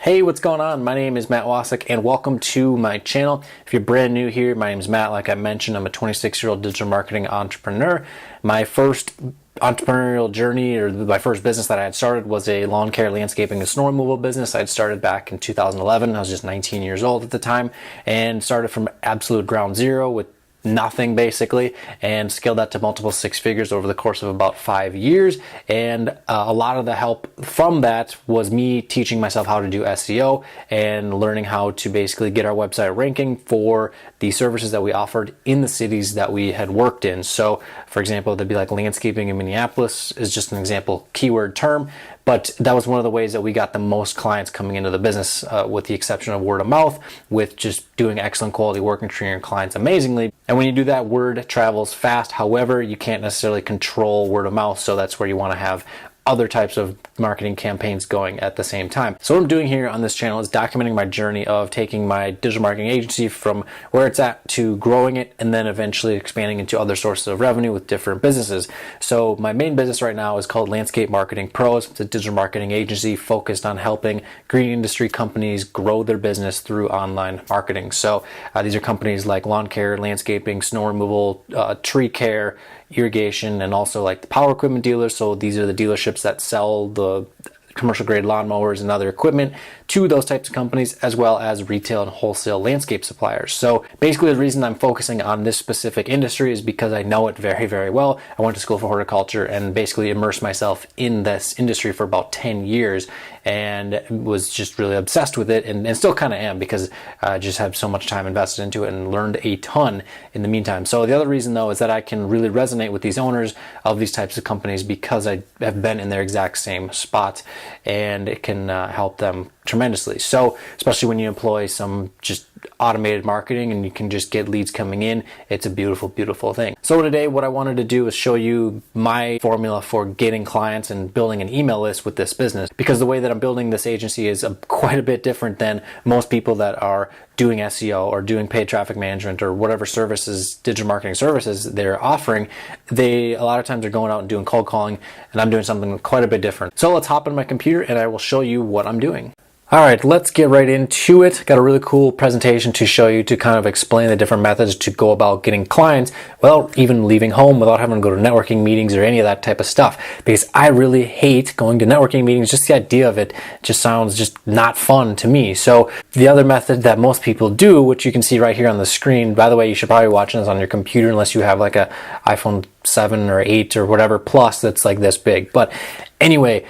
Hey, what's going on? My name is Matt Wacek and welcome to my channel. If you're brand new here, my name is Matt. Like I mentioned, I'm a 26-year-old digital marketing entrepreneur. My first entrepreneurial journey, or my first business that I had started, was a lawn care, landscaping, and snow removal business. I had started back in 2011. I was just 19 years old at the time and started from absolute ground zero with nothing basically, and scaled that to multiple six figures over the course of about 5 years. And a lot of the help from that was me teaching myself how to do SEO and learning how to basically get our website ranking for the services that we offered in the cities that we had worked in. So for example, there'd be like landscaping in Minneapolis is just an example keyword term, but that was one of the ways that we got the most clients coming into the business, with the exception of word of mouth, with just doing excellent quality work and treating your clients amazingly. And when you do that, word travels fast. However, you can't necessarily control word of mouth, so that's where you want to have other types of marketing campaigns going at the same time. So what I'm doing here on this channel is documenting my journey of taking my digital marketing agency from where it's at to growing it, and then eventually expanding into other sources of revenue with different businesses. So my main business right now is called Landscape Marketing Pros. It's a digital marketing agency focused on helping green industry companies grow their business through online marketing. So these are companies like lawn care, landscaping, snow removal, tree care, irrigation, and also like the power equipment dealers. So these are the dealerships that sell the commercial grade lawnmowers and other equipment to those types of companies, as well as retail and wholesale landscape suppliers. So basically the reason I'm focusing on this specific industry is because I know it very, very well. I went to school for horticulture and basically immersed myself in this industry for about 10 years and was just really obsessed with it, and still kind of am, because I just have so much time invested into it and learned a ton in the meantime. So the other reason though is that I can really resonate with these owners of these types of companies because I have been in their exact same spot, and it can help them tremendously. So especially when you employ some just automated marketing and you can just get leads coming in, it's a beautiful, beautiful thing. So today what I wanted to do is show you my formula for getting clients and building an email list with this business, because the way that I'm building this agency is quite a bit different than most people that are doing SEO or doing paid traffic management or whatever services, digital marketing services they're offering. They a lot of times are going out and doing cold calling, and I'm doing something quite a bit different. So let's hop on my computer and I will show you what I'm doing. All right, let's get right into it. Got a really cool presentation to show you to kind of explain the different methods to go about getting clients without even leaving home, without having to go to networking meetings or any of that type of stuff. Because I really hate going to networking meetings. Just the idea of it just sounds just not fun to me. So the other method that most people do, which you can see right here on the screen, by the way, you should probably watch this on your computer unless you have like a iPhone 7 or 8 or whatever plus that's like this big. But anyway,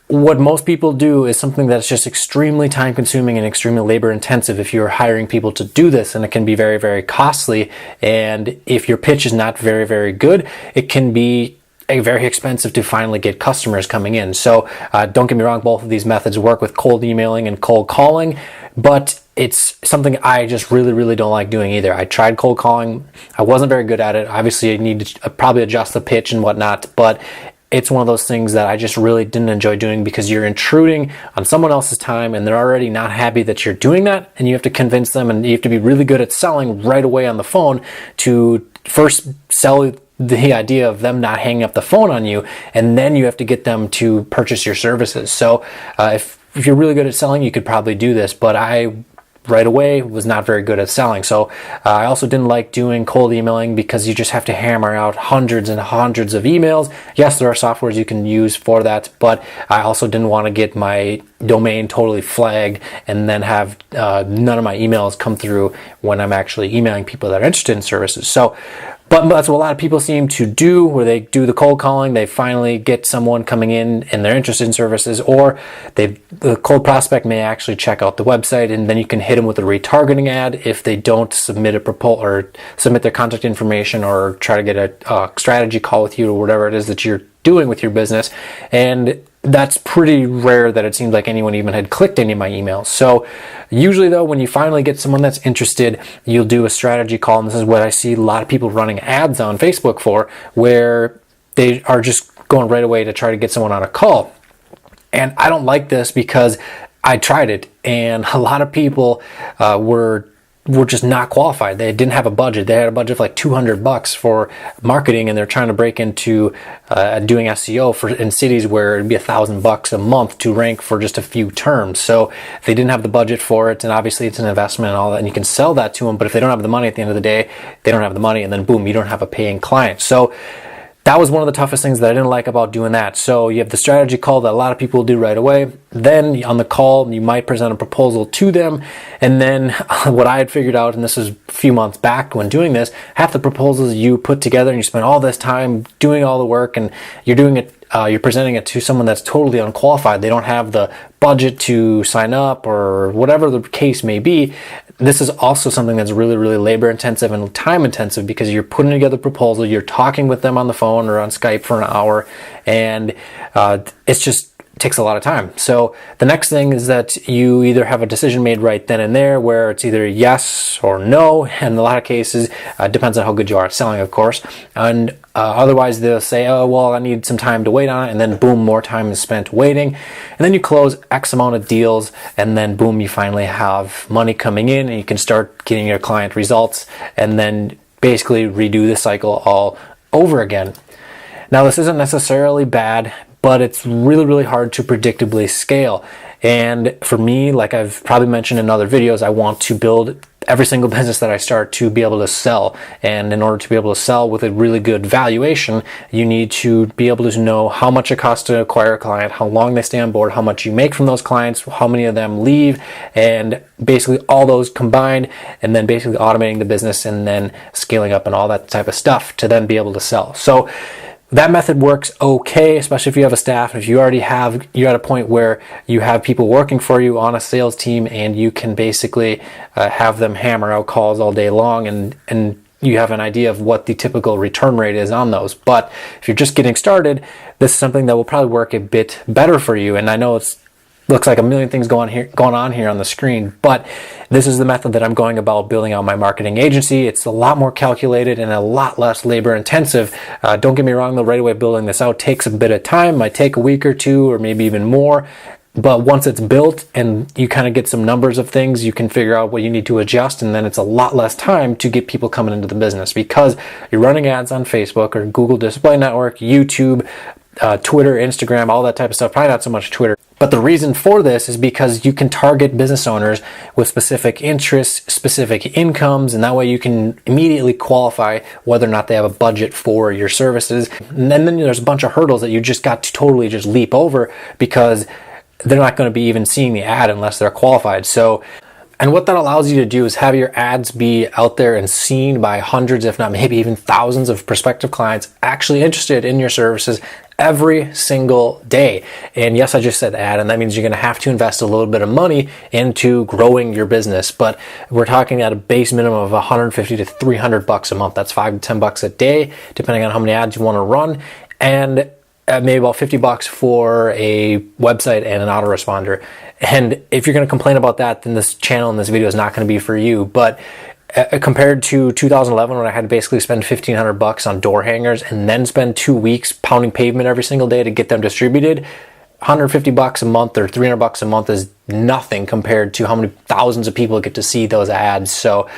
what most people do is something that's just extremely time consuming and extremely labor intensive if you're hiring people to do this, and it can be very, very costly. And if your pitch is not very, very good, it can be very expensive to finally get customers coming in. So don't get me wrong, both of these methods work with cold emailing and cold calling, but it's something I just really, really don't like doing either. I tried cold calling. I wasn't very good at it. Obviously, I need to probably adjust the pitch and whatnot, but it's one of those things that I just really didn't enjoy doing, because you're intruding on someone else's time and they're already not happy that you're doing that, and you have to convince them, and you have to be really good at selling right away on the phone to first sell the idea of them not hanging up the phone on you, and then you have to get them to purchase your services. So if you're really good at selling, you could probably do this, but I right away was not very good at selling. So I also didn't like doing cold emailing, because you just have to hammer out hundreds and hundreds of emails. Yes, there are softwares you can use for that, but I also didn't want to get my domain totally flagged and then have none of my emails come through when I'm actually emailing people that are interested in services. So but that's what a lot of people seem to do, where they do the cold calling, they finally get someone coming in and they're interested in services, or the cold prospect may actually check out the website, and then you can hit them with a retargeting ad if they don't submit a proposal or submit their contact information or try to get a strategy call with you or whatever it is that you're doing with your business. And that's pretty rare that it seems like anyone even had clicked any of my emails. So usually though, when you finally get someone that's interested, you'll do a strategy call. And this is what I see a lot of people running ads on Facebook for, where they are just going right away to try to get someone on a call. And I don't like this, because I tried it and a lot of people were were just not qualified. They didn't have a budget. They had a budget of like $200 for marketing, and they're trying to break into doing SEO in cities where it'd be $1,000 a month to rank for just a few terms. So they didn't have the budget for it, and obviously it's an investment and all that, and you can sell that to them, but if they don't have the money at the end of the day, they don't have the money, and then boom, you don't have a paying client. So that was one of the toughest things that I didn't like about doing that. So you have the strategy call that a lot of people do right away. Then on the call, you might present a proposal to them. And then what I had figured out, and this is a few months back when doing this, half the proposals you put together and you spend all this time doing all the work, and you're doing it, you're presenting it to someone that's totally unqualified. They don't have the budget to sign up or whatever the case may be. This is also something that's really, really labor intensive and time intensive, because you're putting together a proposal, you're talking with them on the phone or on Skype for an hour, and it's just takes a lot of time. So the next thing is that you either have a decision made right then and there, where it's either yes or no. And in a lot of cases, depends on how good you are at selling, of course. And otherwise, they'll say, oh, well, I need some time to wait on it. And then boom, more time is spent waiting. And then you close X amount of deals, and then boom, you finally have money coming in, and you can start getting your client results, and then basically redo the cycle all over again. Now, this isn't necessarily bad, but it's really, really hard to predictably scale. And for me, like I've probably mentioned in other videos, I want to build every single business that I start to be able to sell. And in order to be able to sell with a really good valuation, you need to be able to know how much it costs to acquire a client, how long they stay on board, how much you make from those clients, how many of them leave, and basically all those combined, and then basically automating the business and then scaling up and all that type of stuff to then be able to sell. So that method works okay, especially if you have a staff. If you're at a point where you have people working for you on a sales team, and you can basically have them hammer out calls all day long, and you have an idea of what the typical return rate is on those. But if you're just getting started, this is something that will probably work a bit better for you. And I know looks like a million things going on here on the screen, but this is the method that I'm going about building out my marketing agency. It's a lot more calculated and a lot less labor intensive. Don't get me wrong, though, right away building this out takes a bit of time, might take a week or two or maybe even more. But once it's built and you kind of get some numbers of things, you can figure out what you need to adjust, and then it's a lot less time to get people coming into the business, because you're running ads on Facebook or Google Display Network, YouTube, Twitter, Instagram, all that type of stuff. Probably not so much Twitter. But the reason for this is because you can target business owners with specific interests, specific incomes, and that way you can immediately qualify whether or not they have a budget for your services. And then there's a bunch of hurdles that you just got to totally just leap over, because they're not going to be even seeing the ad unless they're qualified. And what that allows you to do is have your ads be out there and seen by hundreds, if not maybe even thousands of prospective clients actually interested in your services every single day. And yes, I just said ad, and that means you're going to have to invest a little bit of money into growing your business. But we're talking at a base minimum of $150 to $300 a month. That's $5 to $10 a day, depending on how many ads you want to run. And maybe about $50 for a website and an autoresponder. And if you're going to complain about that, then this channel and this video is not going to be for you. But compared to 2011, when I had to basically spend $1,500 on door hangers and then spend 2 weeks pounding pavement every single day to get them distributed, $150 a month or $300 a month is nothing compared to how many thousands of people get to see those ads. So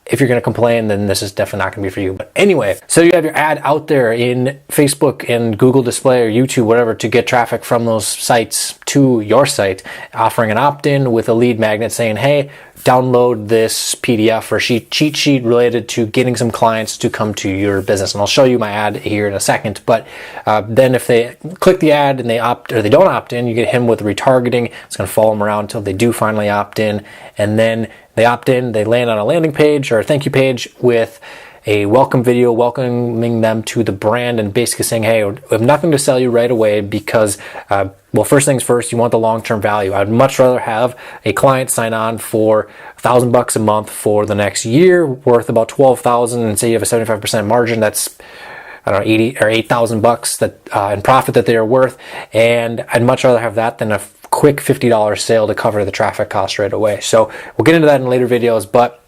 if you're going to complain, then this is definitely not going to be for you. But anyway, so you have your ad out there in Facebook and Google Display or YouTube, whatever, to get traffic from those sites to your site, offering an opt-in with a lead magnet saying, hey, download this PDF or cheat sheet related to getting some clients to come to your business. And I'll show you my ad here in a second. But then if they click the ad and they don't opt in, you get him with retargeting. It's going to follow them around until they do finally opt in. And then they opt in, they land on a landing page or a thank you page with a welcome video welcoming them to the brand and basically saying, hey, we have nothing to sell you right away because, well, first things first, you want the long-term value. I'd much rather have a client sign on for $1,000 a month for the next year, worth about $12,000, and say you have a 75% margin. That's, I don't know, $80,000 or $8,000 that in profit that they are worth. And I'd much rather have that than a quick $50 sale to cover the traffic cost right away. So we'll get into that in later videos, but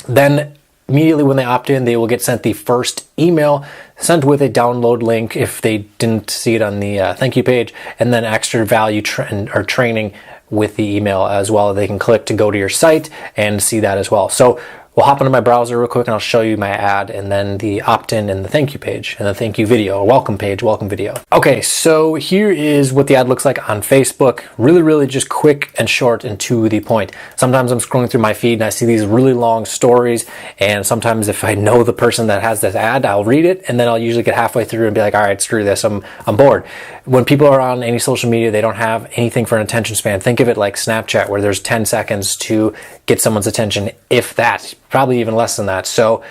then immediately when they opt in, they will get sent the first email sent with a download link if they didn't see it on the thank you page, and then extra value training with the email as well. They can click to go to your site and see that as well. So we'll hop into my browser real quick and I'll show you my ad and then the opt-in and the thank you page and the thank you video, or welcome page, welcome video. Okay, so here is what the ad looks like on Facebook. Really just quick and short and to the point. Sometimes I'm scrolling through my feed and I see these really long stories, and sometimes if I know the person that has this ad, I'll read it and then I'll usually get halfway through and be like, all right, screw this, I'm bored. When people are on any social media, they don't have anything for an attention span. Think of it like Snapchat, where there's 10 seconds to get someone's attention, if that. Probably even less than that. So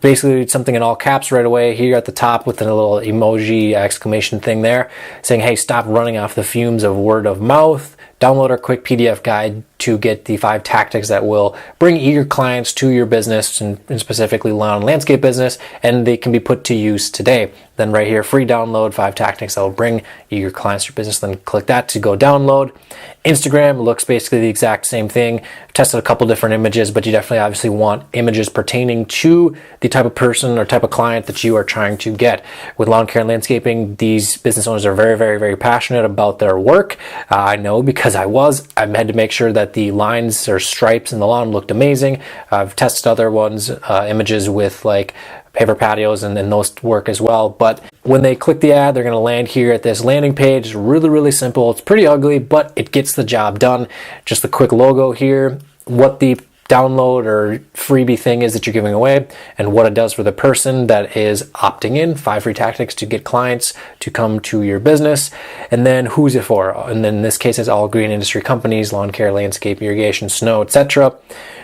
basically something in all caps right away here at the top with a little emoji exclamation thing there saying, hey, stop running off the fumes of word of mouth. Download our quick PDF guide to get the 5 tactics that will bring eager clients to your business, and specifically lawn and landscape business, and they can be put to use today. Then right here, free download, 5 tactics that will bring eager clients to your business. Then click that to go download. Instagram looks basically the exact same thing. I've tested a couple different images, but you definitely obviously want images pertaining to the type of person or type of client that you are trying to get. With lawn care and landscaping, these business owners are very passionate about their work. I know because I had to make sure that the lines or stripes in the lawn looked amazing. I've tested other ones, images with like paver patios, and those work as well. But when they click the ad, they're going to land here at this landing page. Really simple. It's pretty ugly, but it gets the job done. Just a quick logo here, what the download or freebie thing is that you're giving away, and what it does for the person that is opting in. 5 free tactics to get clients to come to your business. And then who's it for? And then in this case, it's all green industry companies, lawn care, landscape, irrigation, snow, etc.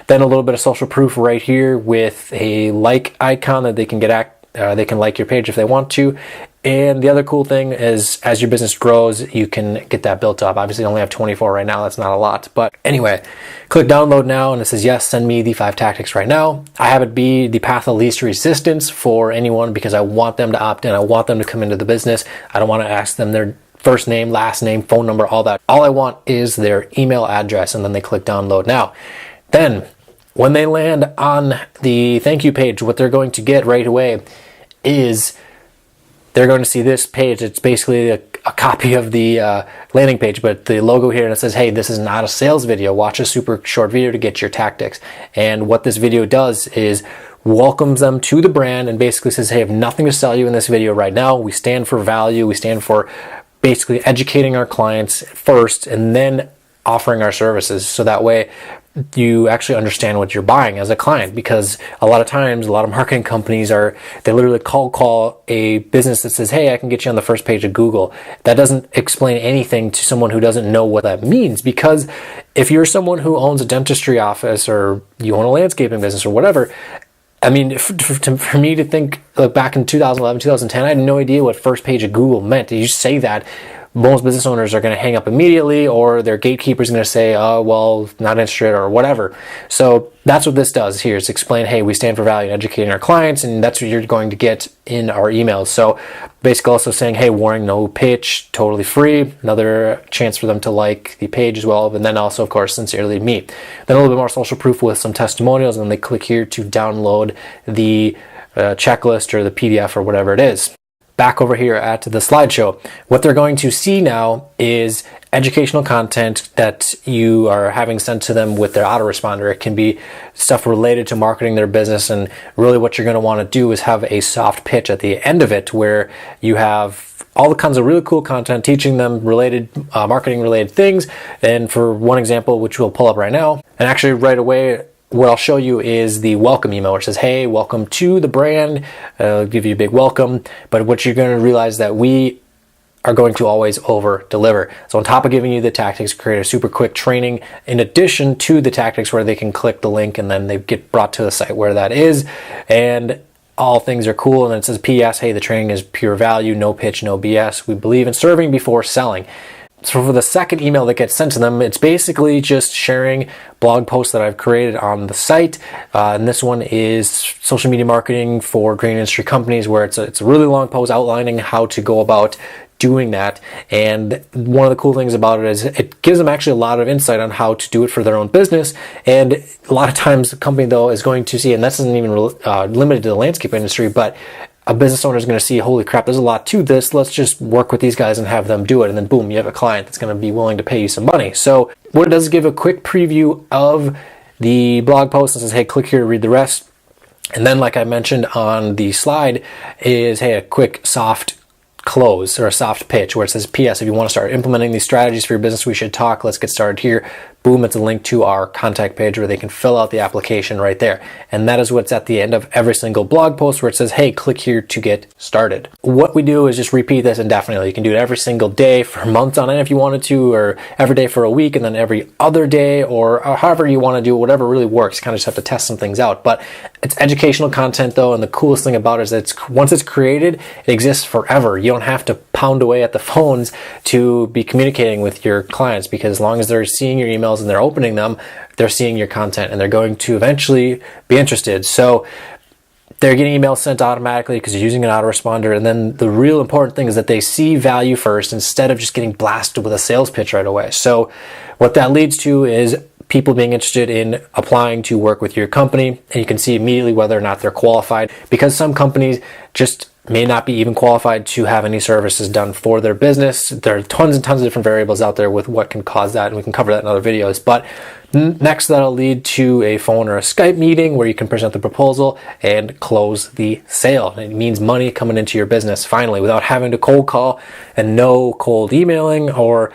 Then a little bit of social proof right here with a like icon that they can they can like your page if they want to. And the other cool thing is, as your business grows, you can get that built up. Obviously, I only have 24 right now. That's not a lot. But anyway, click download now, and it says, yes, send me the 5 tactics right now. I have it be the path of least resistance for anyone because I want them to opt in. I want them to come into the business. I don't want to ask them their first name, last name, phone number, all that. All I want is their email address, and then they click download now. Then, when they land on the thank you page, what they're going to get right away is they're going to see this page. It's basically a copy of the landing page, but the logo here, and it says, hey, this is not a sales video. Watch a super short video to get your tactics. And what this video does is welcomes them to the brand and basically says, hey, I have nothing to sell you in this video right now. We stand for value. We stand for basically educating our clients first and then offering our services. So that way you actually understand what you're buying as a client, because a lot of times a lot of marketing companies they literally call a business that says, hey, I can get you on the first page of Google. That doesn't explain anything to someone who doesn't know what that means, because if you're someone who owns a dentistry office or you own a landscaping business or whatever, I mean, for me to think, like back in 2011, 2010, I had no idea what first page of Google meant. You say that, most business owners are going to hang up immediately, or their gatekeeper is going to say, oh, well, not interested or whatever. So that's what this does here, is explain, hey, we stand for value in educating our clients, and that's what you're going to get in our emails. So basically also saying, hey, warning, no pitch, totally free. Another chance for them to like the page as well. And then also, of course, sincerely me. Then a little bit more social proof with some testimonials, and then they click here to download the checklist or the PDF or whatever it is. Back over here at the slideshow, what they're going to see now is educational content that you are having sent to them with their autoresponder. It can be stuff related to marketing their business, and really what you're going to want to do is have a soft pitch at the end of it where you have all the kinds of really cool content teaching them marketing related things. And for one example, which we'll pull up right now, and actually right away, what I'll show you is the welcome email, which says, hey, welcome to the brand. I'll give you a big welcome. But what you're going to realize that we are going to always over deliver. So on top of giving you the tactics, create a super quick training in addition to the tactics where they can click the link and then they get brought to the site where that is. And all things are cool. And then it says, P.S. Hey, the training is pure value, no pitch, no BS. We believe in serving before selling. So for the second email that gets sent to them, it's basically just sharing blog posts that I've created on the site. And this one is social media marketing for green industry companies, where it's a really long post outlining how to go about doing that. And one of the cool things about it is it gives them actually a lot of insight on how to do it for their own business. And a lot of times the company, though, is going to see, and this isn't even limited to the landscape industry, but a business owner is going to see, holy crap, there's a lot to this. Let's just work with these guys and have them do it. And then boom, you have a client that's going to be willing to pay you some money. So what it does is give a quick preview of the blog post and says, hey, click here to read the rest. And then, like I mentioned on the slide, is, hey, a quick soft close or a soft pitch where it says, P.S. if you want to start implementing these strategies for your business, we should talk. Let's get started here. Boom, it's a link to our contact page where they can fill out the application right there. And that is what's at the end of every single blog post where it says, hey, click here to get started. What we do is just repeat this indefinitely. You can do it every single day for months on end if you wanted to, or every day for a week, and then every other day, or however you want to do it, whatever really works. Kind of just have to test some things out. But it's educational content though, and the coolest thing about it is that once it's created, it exists forever. You don't have to pound away at the phones to be communicating with your clients, because as long as they're seeing your emails and they're opening them, they're seeing your content and they're going to eventually be interested. So they're getting emails sent automatically because you're using an autoresponder. And then the real important thing is that they see value first instead of just getting blasted with a sales pitch right away. So what that leads to is people being interested in applying to work with your company, and you can see immediately whether or not they're qualified, because some companies just may not be even qualified to have any services done for their business. There are tons and tons of different variables out there with what can cause that, and we can cover that in other videos. But next, that'll lead to a phone or a Skype meeting where you can present the proposal and close the sale. It means money coming into your business finally, without having to cold call and no cold emailing or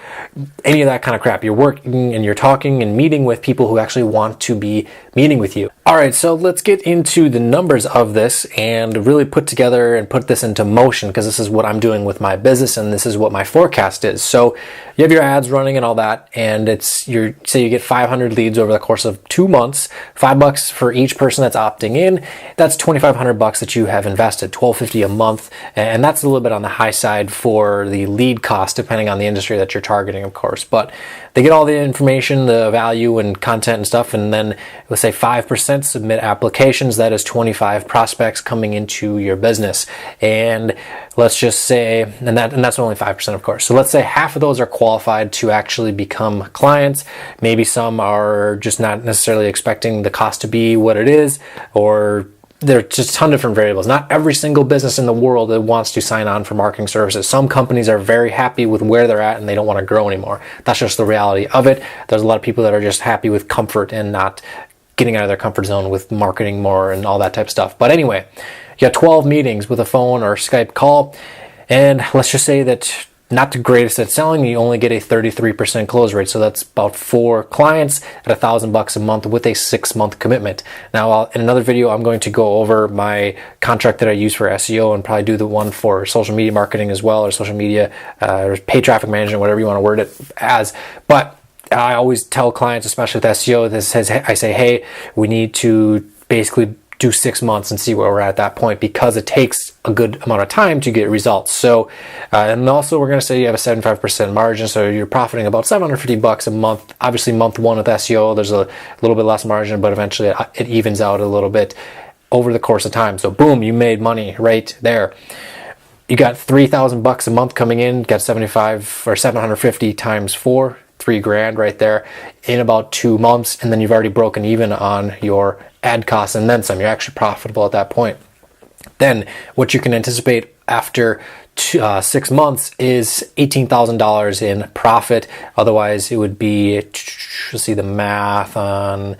any of that kind of crap. You're working and you're talking and meeting with people who actually want to be meeting with you. All right, so let's get into the numbers of this and really put together and put this into motion, because this is what I'm doing with my business and this is what my forecast is. So you have your ads running and all that, and say you get 500 leads over the course of 2 months, $5 for each person that's opting in. That's $2,500 that you have invested, $1,250 a month, and that's a little bit on the high side for the lead cost, depending on the industry that you're targeting, of course. But they get all the information, the value and content and stuff, and then let's say 5% submit applications. That is 25 prospects coming into your business. And let's just say, and that's only 5%, of course. So let's say half of those are qualified to actually become clients. Maybe some are just not necessarily expecting the cost to be what it is, or there are just a ton of different variables. Not every single business in the world that wants to sign on for marketing services. Some companies are very happy with where they're at and they don't want to grow anymore. That's just the reality of it. There's a lot of people that are just happy with comfort and not getting out of their comfort zone with marketing more and all that type of stuff. But anyway, you got 12 meetings with a phone or Skype call, and let's just say that not the greatest at selling, you only get a 33% close rate. So that's about 4 clients at $1,000 a month with a 6-month commitment. Now, in another video, I'm going to go over my contract that I use for SEO and probably do the one for social media marketing as well, or social media, or paid traffic management, whatever you want to word it as. But I always tell clients, especially with SEO, I say, hey, we need to basically do 6 months and see where we're at that point, because it takes a good amount of time to get results. So, and also we're going to say you have a 75% margin, so you're profiting about $750 a month. Obviously, month one with SEO, there's a little bit less margin, but eventually it evens out a little bit over the course of time. So, boom, you made money right there. You got $3,000 a month coming in, got 75 or 750 times 4. $3,000 right there in about 2 months, and then you've already broken even on your ad costs and then some. You're actually profitable at that point. Then what you can anticipate after 6 months is $18,000 in profit. Otherwise, it would be, let's see the math on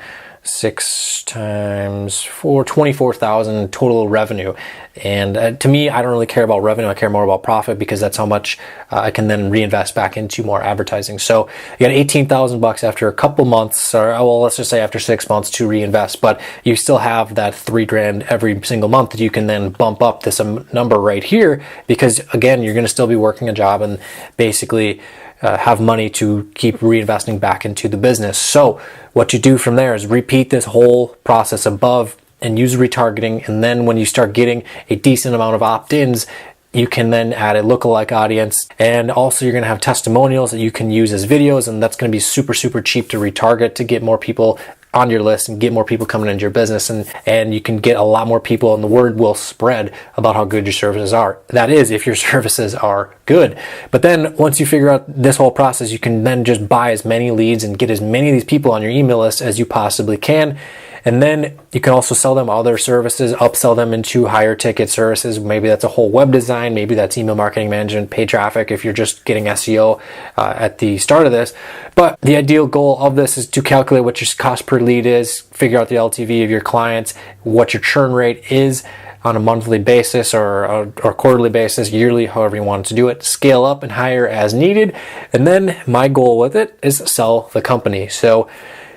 6 times 4, 24,000 total revenue. And to me, I don't really care about revenue. I care more about profit, because that's how much I can then reinvest back into more advertising. So you got $18,000 after a couple months, or well, let's just say after 6 months to reinvest, but you still have that $3,000 every single month that you can then bump up this number right here, because again, you're going to still be working a job and basically have money to keep reinvesting back into the business. So what you do from there is repeat this whole process above and use retargeting. And then when you start getting a decent amount of opt-ins, you can then add a lookalike audience. And also you're going to have testimonials that you can use as videos. And that's going to be super, super cheap to retarget to get more people on your list and get more people coming into your business, and you can get a lot more people, and the word will spread about how good your services are. That is, if your services are good. But then once you figure out this whole process, you can then just buy as many leads and get as many of these people on your email list as you possibly can. And then you can also sell them other services, upsell them into higher ticket services. Maybe that's a whole web design, maybe that's email marketing management, paid traffic if you're just getting SEO at the start of this. But the ideal goal of this is to calculate what your cost per lead is, figure out the LTV of your clients, what your churn rate is on a monthly basis or quarterly basis, yearly, however you want to do it, scale up and hire as needed. And then my goal with it is sell the company. So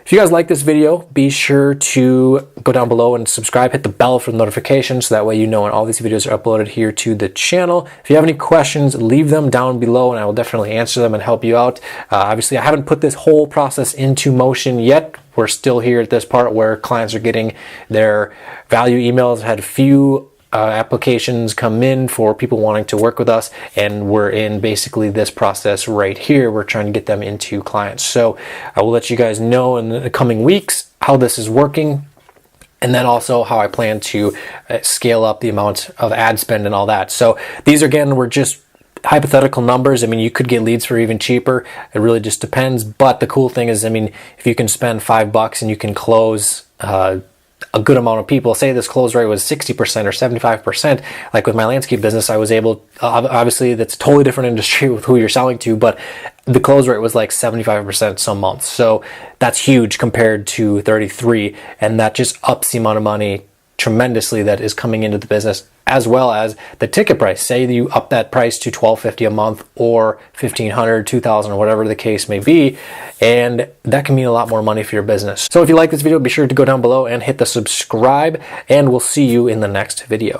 if you guys like this video, be sure to go down below and subscribe, hit the bell for notifications so that way you know when all these videos are uploaded here to the channel. If you have any questions, leave them down below and I will definitely answer them and help you out. Obviously, I haven't put this whole process into motion yet. We're still here at this part where clients are getting their value emails. Had a few applications come in for people wanting to work with us, and we're in basically this process right here. We're trying to get them into clients. So I will let you guys know in the coming weeks how this is working, and then also how I plan to scale up the amount of ad spend and all that. So these again were just hypothetical numbers. I mean, you could get leads for even cheaper. It really just depends. But the cool thing is, I mean, if you can spend $5 and you can close a good amount of people, say this close rate was 60% or 75%, like with my landscape business, I was able, obviously that's a totally different industry with who you're selling to, but the close rate was like 75% some months. So that's huge compared to 33, and that just ups the amount of money tremendously that is coming into the business, as well as the ticket price. Say that you up that price to $12.50 a month or $1,500, $2,000, or whatever the case may be, and that can mean a lot more money for your business. So if you like this video, be sure to go down below and hit the subscribe, and we'll see you in the next video.